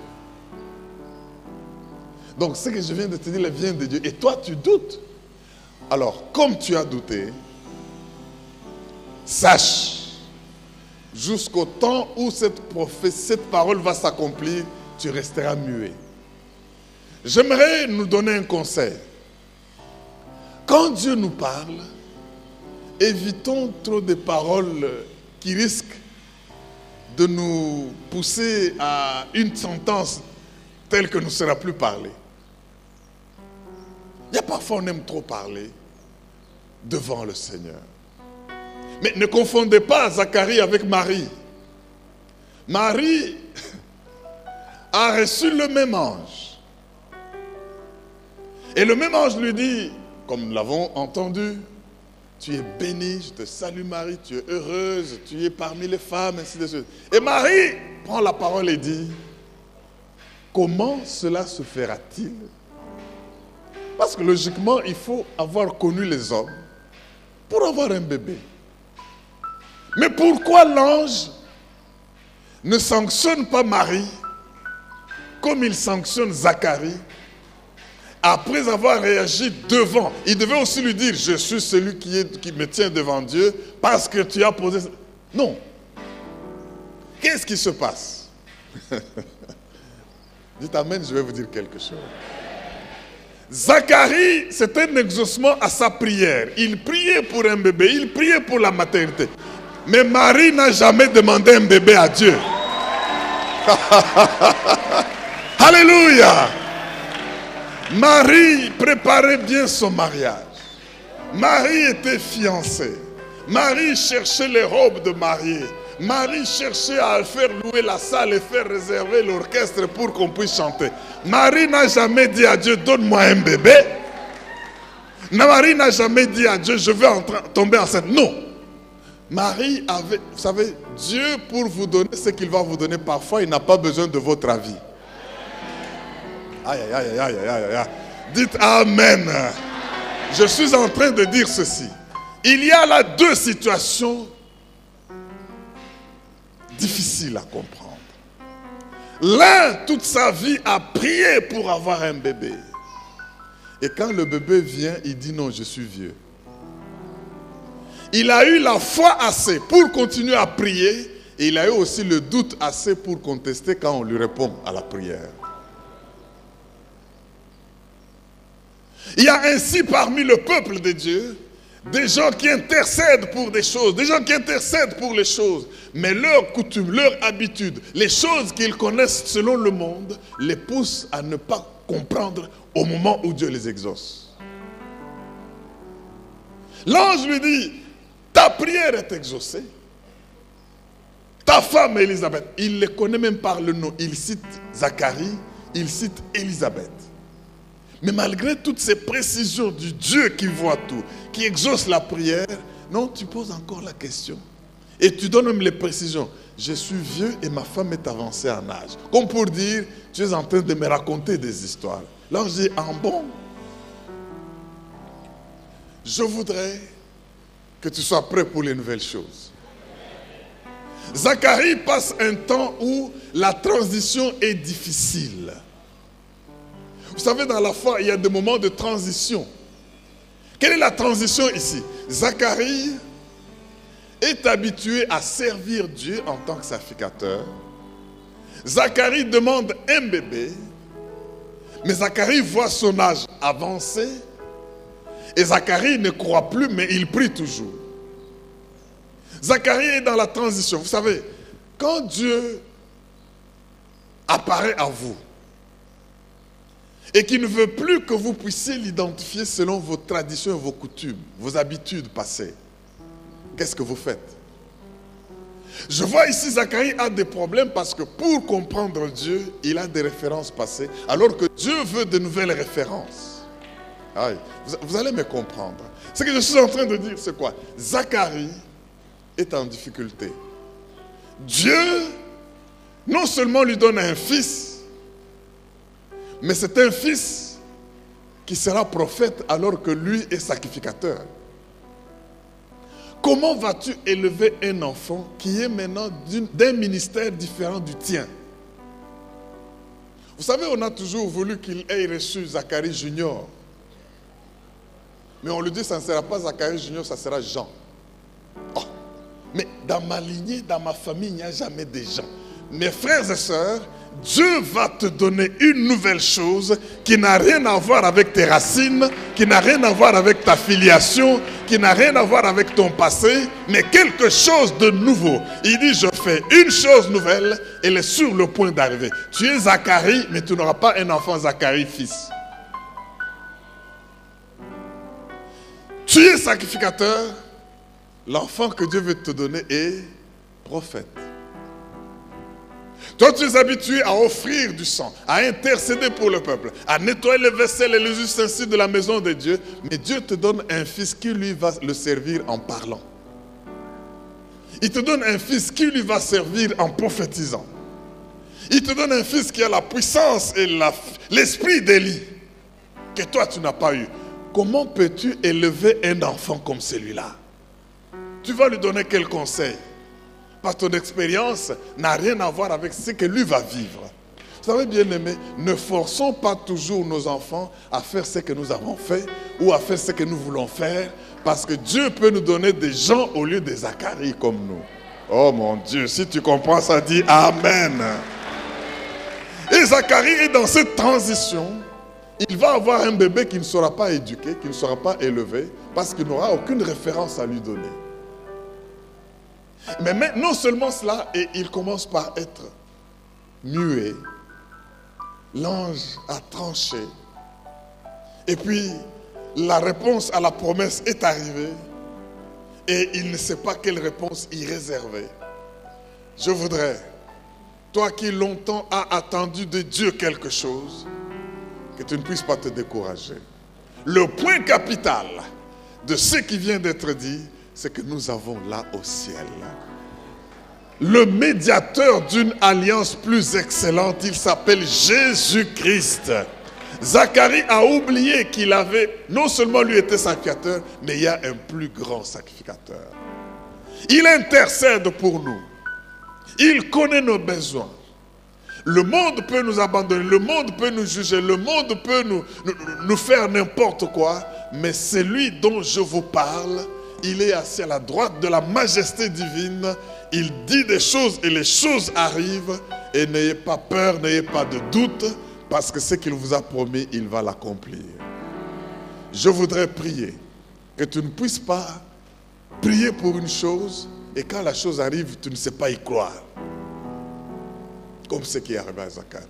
Donc ce que je viens de te dire vient de Dieu. Et toi, tu doutes. Alors, comme tu as douté, sache, jusqu'au temps où cette parole va s'accomplir, tu resteras muet. J'aimerais nous donner un conseil. Quand Dieu nous parle, évitons trop de paroles qui risquent de nous pousser à une sentence telle que ne sera plus parlée. Il y a parfois on aime trop parler devant le Seigneur. Mais ne confondez pas Zacharie avec Marie. Marie a reçu le même ange. Et le même ange lui dit, comme nous l'avons entendu, tu es bénie, je te salue Marie, tu es heureuse, tu es parmi les femmes, ainsi de suite. Et Marie prend la parole et dit, comment cela se fera-t-il? Parce que logiquement, il faut avoir connu les hommes pour avoir un bébé. Mais pourquoi l'ange ne sanctionne pas Marie comme il sanctionne Zacharie après avoir réagi devant? Il devait aussi lui dire, je suis celui qui me tient devant Dieu parce que tu as posé... Non. Qu'est-ce qui se passe? Dites amen, je vais vous dire quelque chose. Zacharie, c'est un exaucement à sa prière. Il priait pour un bébé, il priait pour la maternité. Mais Marie n'a jamais demandé un bébé à Dieu. Alléluia. Marie préparait bien son mariage. Marie était fiancée. Marie cherchait les robes de mariée. Marie cherchait à faire louer la salle et faire réserver l'orchestre pour qu'on puisse chanter. Marie n'a jamais dit à Dieu, donne-moi un bébé. Marie n'a jamais dit à Dieu, je vais tomber enceinte. Non. Marie avait, vous savez, Dieu pour vous donner ce qu'il va vous donner, parfois il n'a pas besoin de votre avis. Aïe, aïe, aïe, aïe, aïe, aïe. Dites Amen. Je suis en train de dire ceci. Il y a là deux situations difficiles à comprendre. L'un, toute sa vie, a prié pour avoir un bébé. Et quand le bébé vient, il dit non, je suis vieux. Il a eu la foi assez pour continuer à prier et il a eu aussi le doute assez pour contester quand on lui répond à la prière. Il y a ainsi parmi le peuple de Dieu des gens qui intercèdent pour des choses, des gens qui intercèdent pour les choses, mais leur coutume, leur habitude, les choses qu'ils connaissent selon le monde, les poussent à ne pas comprendre au moment où Dieu les exauce. L'ange lui dit, ta prière est exaucée. Ta femme Élisabeth, il les connaît même par le nom. Il cite Zacharie, il cite Élisabeth. Mais malgré toutes ces précisions du Dieu qui voit tout, qui exauce la prière, non, tu poses encore la question. Et tu donnes même les précisions. Je suis vieux et ma femme est avancée en âge. Comme pour dire, tu es en train de me raconter des histoires. L'ange dit, ah bon? Je voudrais que tu sois prêt pour les nouvelles choses. Zacharie passe un temps où la transition est difficile. Vous savez, dans la foi, il y a des moments de transition. Quelle est la transition ici? Zacharie est habitué à servir Dieu en tant que sacrificateur. Zacharie demande un bébé, mais Zacharie voit son âge avancer. Et Zacharie ne croit plus, mais il prie toujours. Zacharie est dans la transition. Vous savez, quand Dieu apparaît à vous, et qu'il ne veut plus que vous puissiez l'identifier selon vos traditions et vos coutumes, vos habitudes passées, qu'est-ce que vous faites? Je vois ici Zacharie a des problèmes parce que pour comprendre Dieu, il a des références passées, alors que Dieu veut de nouvelles références. Aïe, vous allez me comprendre. Ce que je suis en train de dire, c'est quoi? Zacharie est en difficulté. Dieu, non seulement lui donne un fils, mais c'est un fils qui sera prophète alors que lui est sacrificateur. Comment vas-tu élever un enfant qui est maintenant d'un ministère différent du tien? Vous savez, on a toujours voulu qu'il ait reçu Zacharie Junior. Mais on lui dit, ça ne sera pas Zacharie Junior, ça sera Jean. Oh, mais dans ma lignée, dans ma famille, il n'y a jamais de Jean. Mes frères et sœurs, Dieu va te donner une nouvelle chose qui n'a rien à voir avec tes racines, qui n'a rien à voir avec ta filiation, qui n'a rien à voir avec ton passé, mais quelque chose de nouveau. Il dit, je fais une chose nouvelle, elle est sur le point d'arriver. Tu es Zacharie, mais tu n'auras pas un enfant Zacharie fils. Tu es sacrificateur, l'enfant que Dieu veut te donner est prophète. Toi, tu es habitué à offrir du sang, à intercéder pour le peuple, à nettoyer les vaisselles et les ustensiles de la maison de Dieu. Mais Dieu te donne un fils qui lui va le servir en parlant. Il te donne un fils qui lui va servir en prophétisant. Il te donne un fils qui a la puissance et l'esprit d'Élie que toi, tu n'as pas eu. Comment peux-tu élever un enfant comme celui-là? Tu vas lui donner quel conseil? Parce que ton expérience n'a rien à voir avec ce que lui va vivre. Vous savez, bien aimé, ne forçons pas toujours nos enfants à faire ce que nous avons fait ou à faire ce que nous voulons faire, parce que Dieu peut nous donner des gens au lieu des Zacharie comme nous. Oh mon Dieu, si tu comprends ça, dis Amen. Et Zacharie est dans cette transition. Il va avoir un bébé qui ne sera pas éduqué, qui ne sera pas élevé, parce qu'il n'aura aucune référence à lui donner. Mais non seulement cela, et il commence par être muet. L'ange a tranché. Et puis, la réponse à la promesse est arrivée. Et il ne sait pas quelle réponse y réserver. Je voudrais, toi qui longtemps as attendu de Dieu quelque chose, que tu ne puisses pas te décourager. Le point capital de ce qui vient d'être dit, c'est que nous avons là au ciel le médiateur d'une alliance plus excellente. Il s'appelle Jésus-Christ. Zacharie a oublié qu'il avait, non seulement lui était sacrificateur, mais il y a un plus grand sacrificateur. Il intercède pour nous. Il connaît nos besoins. Le monde peut nous abandonner, le monde peut nous juger, le monde peut nous faire n'importe quoi, mais celui dont je vous parle, il est assis à la droite de la majesté divine. Il dit des choses et les choses arrivent. Et n'ayez pas peur, n'ayez pas de doute, parce que ce qu'il vous a promis, il va l'accomplir. Je voudrais prier que tu ne puisses pas prier pour une chose et quand la chose arrive, tu ne sais pas y croire. Comme ce qui est arrivé à Zacharie.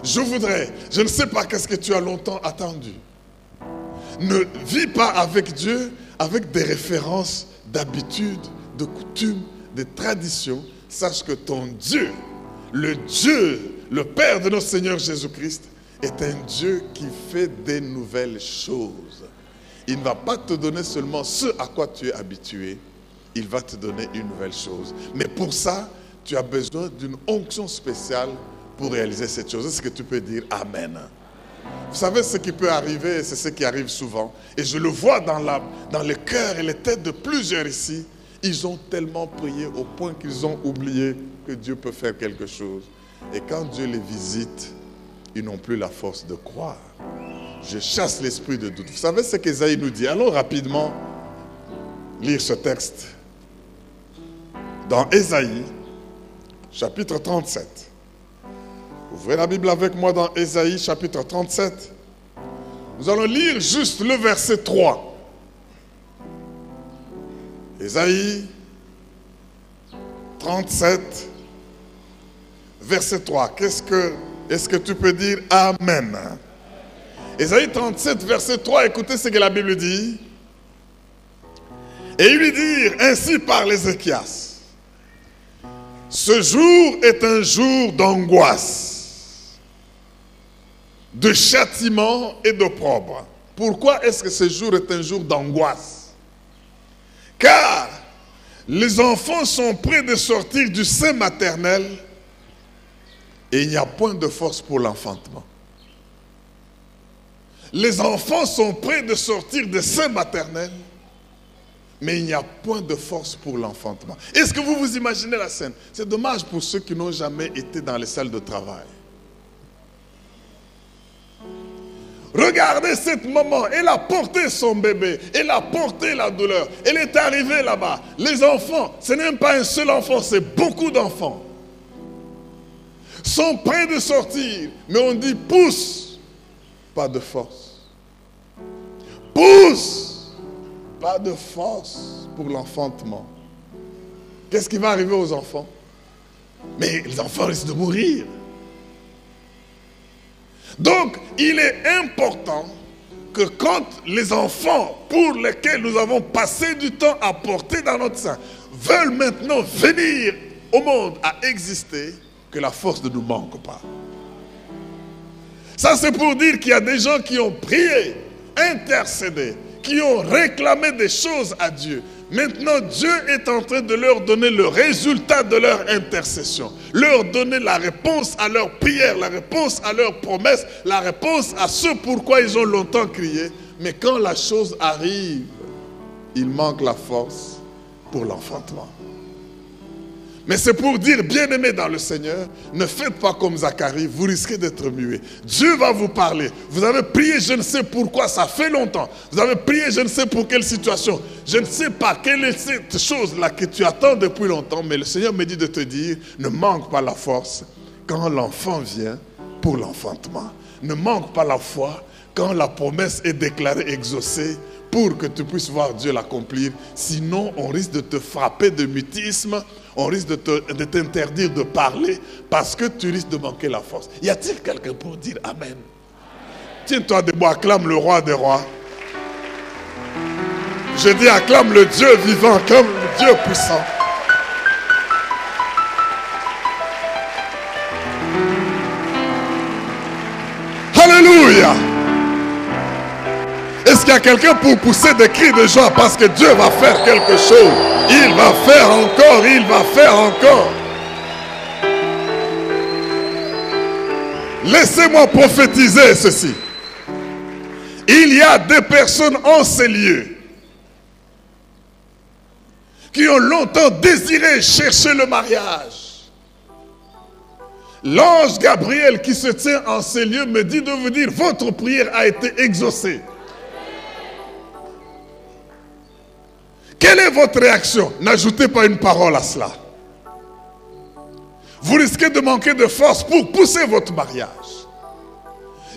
Je voudrais, je ne sais pas qu'est-ce que tu as longtemps attendu. Ne vis pas avec Dieu avec des références d'habitudes, de coutumes, de traditions. Sache que ton Dieu, le Père de notre Seigneur Jésus-Christ, est un Dieu qui fait des nouvelles choses. Il ne va pas te donner seulement ce à quoi tu es habitué. il va te donner une nouvelle chose. Mais pour ça, tu as besoin d'une onction spéciale pour réaliser cette chose. Est-ce que tu peux dire Amen? Vous savez ce qui peut arriver, c'est ce qui arrive souvent. Et je le vois dans le cœur et les têtes de plusieurs ici. Ils ont tellement prié au point qu'ils ont oublié que Dieu peut faire quelque chose. Et quand Dieu les visite, ils n'ont plus la force de croire. Je chasse l'esprit de doute. Vous savez ce qu'Ésaïe nous dit? Allons rapidement lire ce texte. Dans Ésaïe, chapitre 37. Ouvrez la Bible avec moi dans Ésaïe, chapitre 37. Nous allons lire juste le verset 3. Ésaïe 37, verset 3. Est-ce que tu peux dire Amen? Ésaïe 37, verset 3, écoutez ce que la Bible dit. Et il lui dit, ainsi parle Ézéchias, ce jour est un jour d'angoisse, de châtiment et d'opprobre. Pourquoi est-ce que ce jour est un jour d'angoisse? Car les enfants sont prêts de sortir du sein maternel et il n'y a point de force pour l'enfantement. Les enfants sont prêts de sortir du sein maternel, mais il n'y a point de force pour l'enfantement. Est-ce que vous vous imaginez la scène? C'est dommage pour ceux qui n'ont jamais été dans les salles de travail. Regardez cette maman, elle a porté son bébé, elle a porté la douleur, elle est arrivée là-bas. Les enfants, ce n'est même pas un seul enfant, c'est beaucoup d'enfants. Sont prêts de sortir, mais on dit pousse, pas de force. Pousse, pas de force pour l'enfantement. Qu'est-ce qui va arriver aux enfants? Mais les enfants risquent de mourir. Donc, il est important que quand les enfants pour lesquels nous avons passé du temps à porter dans notre sein veulent maintenant venir au monde à exister, que la force ne nous manque pas. Ça, c'est pour dire qu'il y a des gens qui ont prié, intercédé, qui ont réclamé des choses à Dieu. Maintenant, Dieu est en train de leur donner le résultat de leur intercession. Leur donner la réponse à leur prière, la réponse à leurs promesses, la réponse à ce pourquoi ils ont longtemps crié. Mais quand la chose arrive, il manque la force pour l'enfantement. Mais c'est pour dire, bien-aimés dans le Seigneur, ne faites pas comme Zacharie, vous risquez d'être muets. Dieu va vous parler. Vous avez prié, je ne sais pourquoi, ça fait longtemps. Vous avez prié, je ne sais pour quelle situation. Je ne sais pas quelle est cette chose-là que tu attends depuis longtemps. Mais le Seigneur me dit de te dire, ne manque pas la force quand l'enfant vient pour l'enfantement. Ne manque pas la foi quand la promesse est déclarée exaucée, pour que tu puisses voir Dieu l'accomplir. Sinon, on risque de te frapper de mutisme, on risque de t'interdire de parler, parce que tu risques de manquer la force. Y a-t-il quelqu'un pour dire Amen? Tiens-toi debout, acclame le roi des rois. Je dis acclame le Dieu vivant, acclame le Dieu puissant. Alléluia! Est-ce qu'il y a quelqu'un pour pousser des cris de joie parce que Dieu va faire quelque chose? Il va faire encore, il va faire encore. Laissez-moi prophétiser ceci. Il y a des personnes en ces lieux qui ont longtemps désiré chercher le mariage. L'ange Gabriel qui se tient en ces lieux me dit de vous dire, votre prière a été exaucée. Quelle est votre réaction? N'ajoutez pas une parole à cela. Vous risquez de manquer de force pour pousser votre mariage.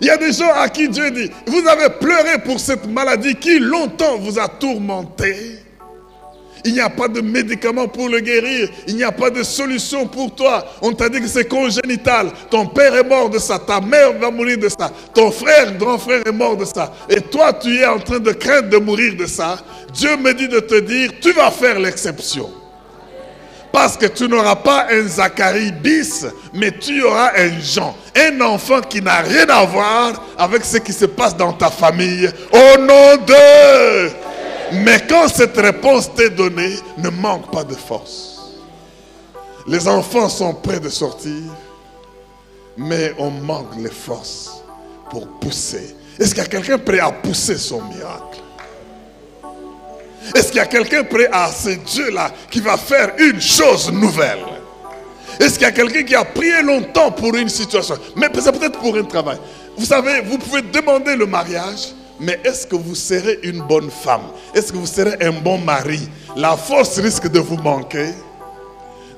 Il y a des gens à qui Dieu dit, vous avez pleuré pour cette maladie qui longtemps vous a tourmenté. Il n'y a pas de médicament pour le guérir. Il n'y a pas de solution pour toi. On t'a dit que c'est congénital. Ton père est mort de ça. Ta mère va mourir de ça. Ton frère, grand frère est mort de ça. Et toi, tu es en train de craindre de mourir de ça. Dieu me dit de te dire, tu vas faire l'exception. Parce que tu n'auras pas un Zacharie bis, mais tu auras un Jean. Un enfant qui n'a rien à voir avec ce qui se passe dans ta famille. Au nom de... Mais quand cette réponse t'est donnée, ne manque pas de force. Les enfants sont prêts de sortir, mais on manque les forces pour pousser. Est-ce qu'il y a quelqu'un prêt à pousser son miracle? Est-ce qu'il y a quelqu'un prêt à ce Dieu-là qui va faire une chose nouvelle? Est-ce qu'il y a quelqu'un qui a prié longtemps pour une situation? Mais c'est peut-être pour un travail. Vous savez, vous pouvez demander le mariage, mais est-ce que vous serez une bonne femme? Est-ce que vous serez un bon mari? La force risque de vous manquer,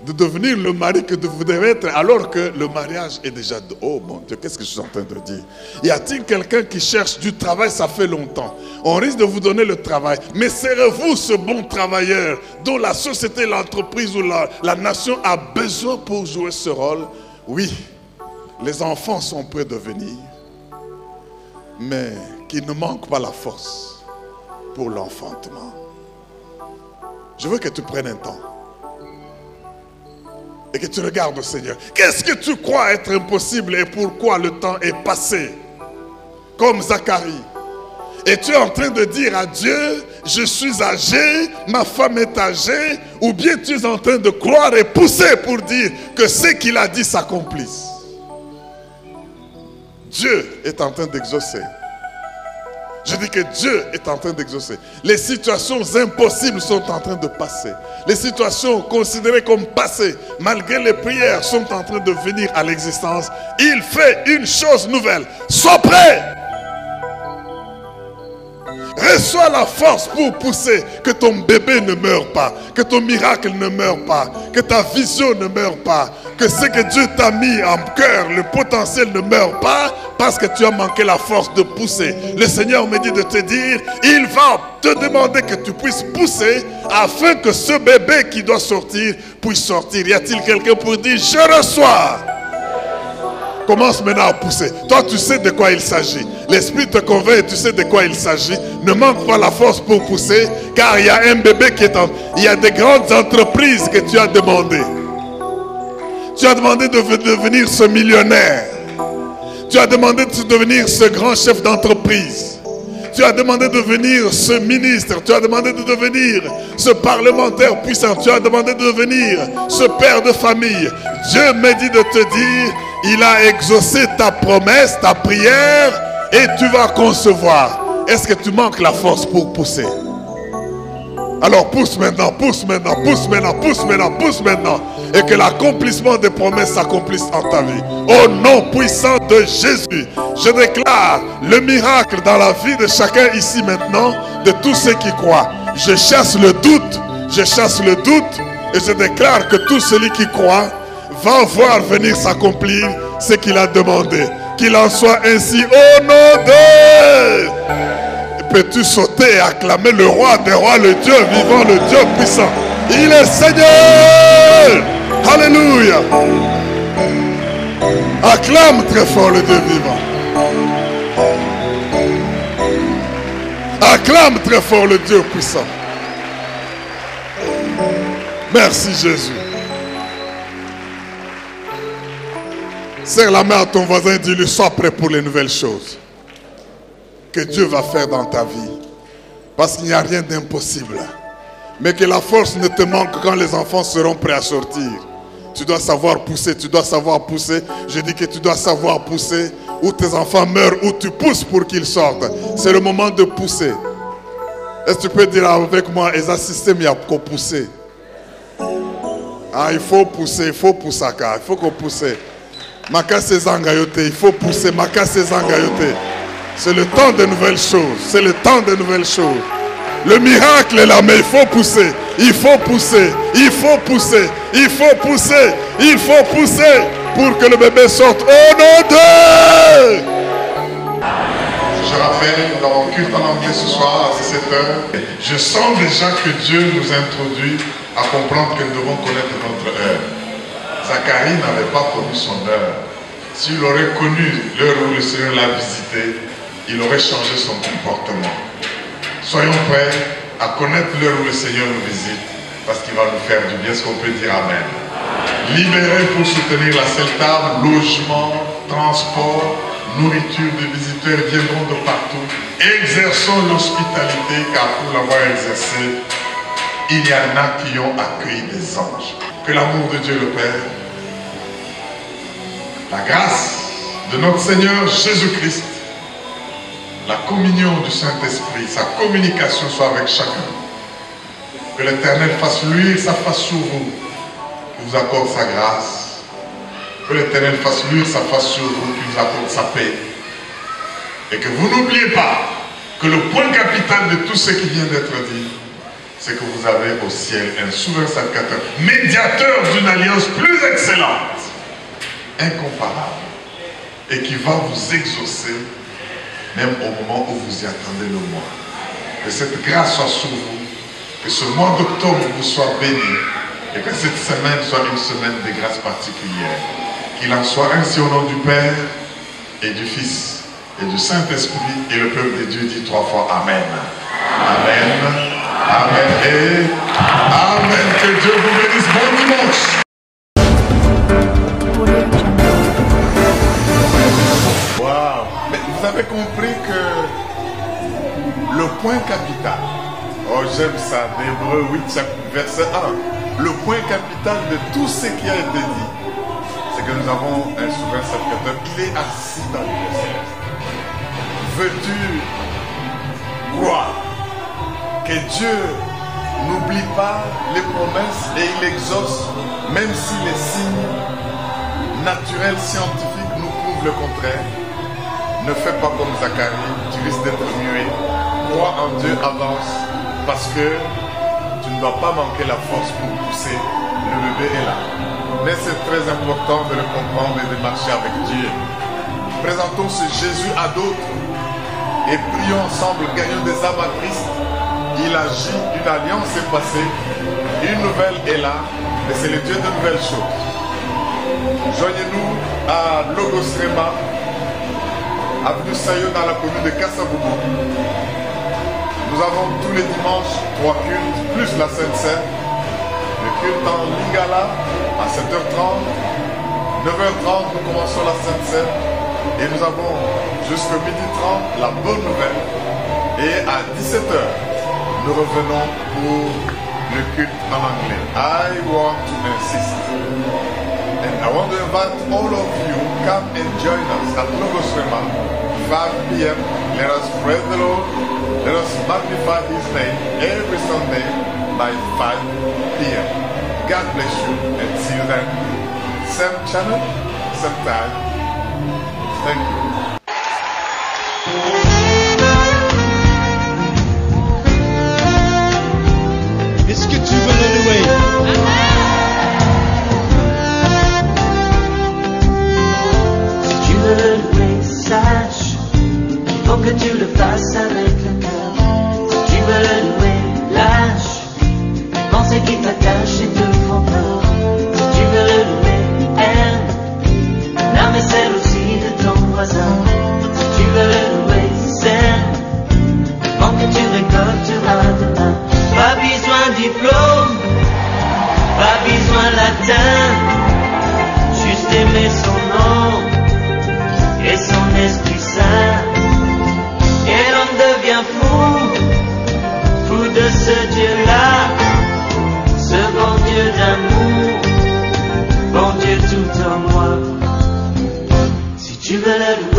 de devenir le mari que vous devez être, alors que le mariage est déjà... Oh mon Dieu, qu'est-ce que je suis en train de dire? Y a-t-il quelqu'un qui cherche du travail? Ça fait longtemps. On risque de vous donner le travail. Mais serez-vous ce bon travailleur dont la société, l'entreprise ou la nation a besoin pour jouer ce rôle? Oui, les enfants sont prêts de venir, mais qu'il ne manque pas la force pour l'enfantement. Je veux que tu prennes un temps et que tu regardes au Seigneur. Qu'est-ce que tu crois être impossible et pourquoi le temps est passé? Comme Zacharie. Et tu es en train de dire à Dieu, je suis âgé, ma femme est âgée, ou bien tu es en train de croire et pousser pour dire que ce qu'il a dit s'accomplisse. Dieu est en train d'exaucer. Je dis que Dieu est en train d'exaucer. Les situations impossibles sont en train de passer. Les situations considérées comme passées, malgré les prières, sont en train de venir à l'existence. Il fait une chose nouvelle. Sois prêt. Reçois la force pour pousser, que ton bébé ne meure pas, que ton miracle ne meure pas, que ta vision ne meure pas, que ce que Dieu t'a mis en cœur, le potentiel ne meure pas parce que tu as manqué la force de pousser. Le Seigneur me dit de te dire, il va te demander que tu puisses pousser afin que ce bébé qui doit sortir puisse sortir. Y a-t-il quelqu'un pour dire, je reçois? Commence maintenant à pousser. Toi, tu sais de quoi il s'agit. L'Esprit te convainc et tu sais de quoi il s'agit. Ne manque pas la force pour pousser, car il y a un bébé qui est en... Il y a des grandes entreprises que tu as demandé. Tu as demandé de devenir ce millionnaire. Tu as demandé de devenir ce grand chef d'entreprise. Tu as demandé de devenir ce ministre. Tu as demandé de devenir ce parlementaire puissant. Tu as demandé de devenir ce père de famille. Dieu me dit de te dire, il a exaucé ta promesse, ta prière, et tu vas concevoir. Est-ce que tu manques la force pour pousser? Alors pousse maintenant, pousse maintenant, pousse maintenant, pousse maintenant, pousse maintenant. Et que l'accomplissement des promesses s'accomplisse en ta vie. Au nom puissant de Jésus, je déclare le miracle dans la vie de chacun ici maintenant, de tous ceux qui croient. Je chasse le doute, je chasse le doute, et je déclare que tout celui qui croit va voir venir s'accomplir ce qu'il a demandé. Qu'il en soit ainsi au nom de... Peux-tu sauter et acclamer le roi des rois, le Dieu vivant, le Dieu puissant? Il est Seigneur! Alléluia! Acclame très fort le Dieu vivant. Acclame très fort le Dieu puissant. Merci Jésus. Serre la main à ton voisin et dis-lui, sois prêt pour les nouvelles choses que Dieu va faire dans ta vie. Parce qu'il n'y a rien d'impossible. Mais que la force ne te manque quand les enfants seront prêts à sortir. Tu dois savoir pousser, tu dois savoir pousser. Je dis que tu dois savoir pousser. Où tes enfants meurent, où tu pousses pour qu'ils sortent. C'est le moment de pousser. Est-ce que tu peux dire avec moi, les assistés, mais il y a qu'au pousser. Ah, il faut pousser, il faut pousser. Il faut qu'on pousse. Makase zangayote, il faut pousser. Makase zangayote. C'est le temps de nouvelles choses. C'est le temps de nouvelles choses. Le miracle est là, mais il faut pousser. Il faut pousser. Il faut pousser. Il faut pousser. Il faut pousser pour que le bébé sorte. Au nom de... Je rappelle, nous avons culte en anglais ce soir à 17h. Je sens déjà que Dieu nous introduit à comprendre que nous devons connaître notre heure. Zacharie n'avait pas connu son heure. S'il aurait connu l'heure où le Seigneur l'a visité, il aurait changé son comportement. Soyons prêts à connaître l'heure où le Seigneur nous visite, parce qu'il va nous faire du bien. Est-ce qu'on peut dire Amen? Libérés pour soutenir la seule table, logement, transport, nourriture des visiteurs viendront de partout. Exerçons l'hospitalité, car pour l'avoir exercée, il y en a qui ont accueilli des anges. Que l'amour de Dieu le Père, la grâce de notre Seigneur Jésus-Christ, la communion du Saint-Esprit, sa communication soit avec chacun. Que l'Éternel fasse luire sa face sur vous, qu'il vous accorde sa grâce. Que l'Éternel fasse luire sa face sur vous, qu'il vous accorde sa paix. Et que vous n'oubliez pas que le point capital de tout ce qui vient d'être dit, c'est que vous avez au ciel un souverain sacrificateur, médiateur d'une alliance plus excellente, incomparable, et qui va vous exaucer, même au moment où vous y attendez le moins. Que cette grâce soit sur vous, que ce mois d'octobre vous soit béni, et que cette semaine soit une semaine de grâce particulière. Qu'il en soit ainsi au nom du Père, et du Fils, et du Saint-Esprit, et le peuple de Dieu dit 3 fois Amen. Amen. Amen et Amen. Que Dieu vous bénisse. Bon dimanche. Wow. Mais vous avez compris que le point capital, oh j'aime ça, d'Hébreux 8, verset 1, le point capital de tout ce qui a été dit, c'est que nous avons un souverain sacrificateur. Il est assis dans le céleste. Veux-tu croire que Dieu n'oublie pas les promesses et il exauce, même si les signes naturels, scientifiques nous prouvent le contraire? Ne fais pas comme Zacharie, tu risques d'être muet. Crois en Dieu, avance, parce que tu ne dois pas manquer la force pour pousser. Le bébé est là. Mais c'est très important de le comprendre et de marcher avec Dieu. Présentons ce Jésus à d'autres et prions ensemble, gagnons des âmes à Christ. Il agit, une alliance est passée, une nouvelle est là, mais c'est le Dieu de nouvelles choses. Joignez-nous à Logos Rema, avenue Sayo dans la commune de Kassabougou. Nous avons tous les dimanches 3 cultes, plus la Sainte Seine. Le culte en Lingala à 7h30, 9h30 nous commençons la Sainte Seine. Et nous avons jusqu'au 12h30 la bonne nouvelle. Et à 17h, nous revenons pour le culte en anglais. I want to insist. And I want to invite all of you, come and join us at Logos Rema, 5 p.m. Let us praise the Lord. Let us magnify His name every Sunday by 5 p.m. God bless you and see you then. Same channel, same time. Thank you. Est-ce que tu veux le louer? Si tu veux le louer, sache qu'il faut que tu le fasses avec le cœur. Si tu veux le louer, lâche penser qui t'attachent et te font peur. Si tu veux le louer, aime l'âme et celle aussi de ton voisin. Si tu veux le louer, sème avant que tu récolteras demain. Pas besoin de diplôme, pas besoin de latin, juste aimer son nom et son Esprit Saint. Et l'homme devient fou, fou de ce Dieu-là, ce bon Dieu d'amour, bon Dieu tout en moi. Si tu veux le louer,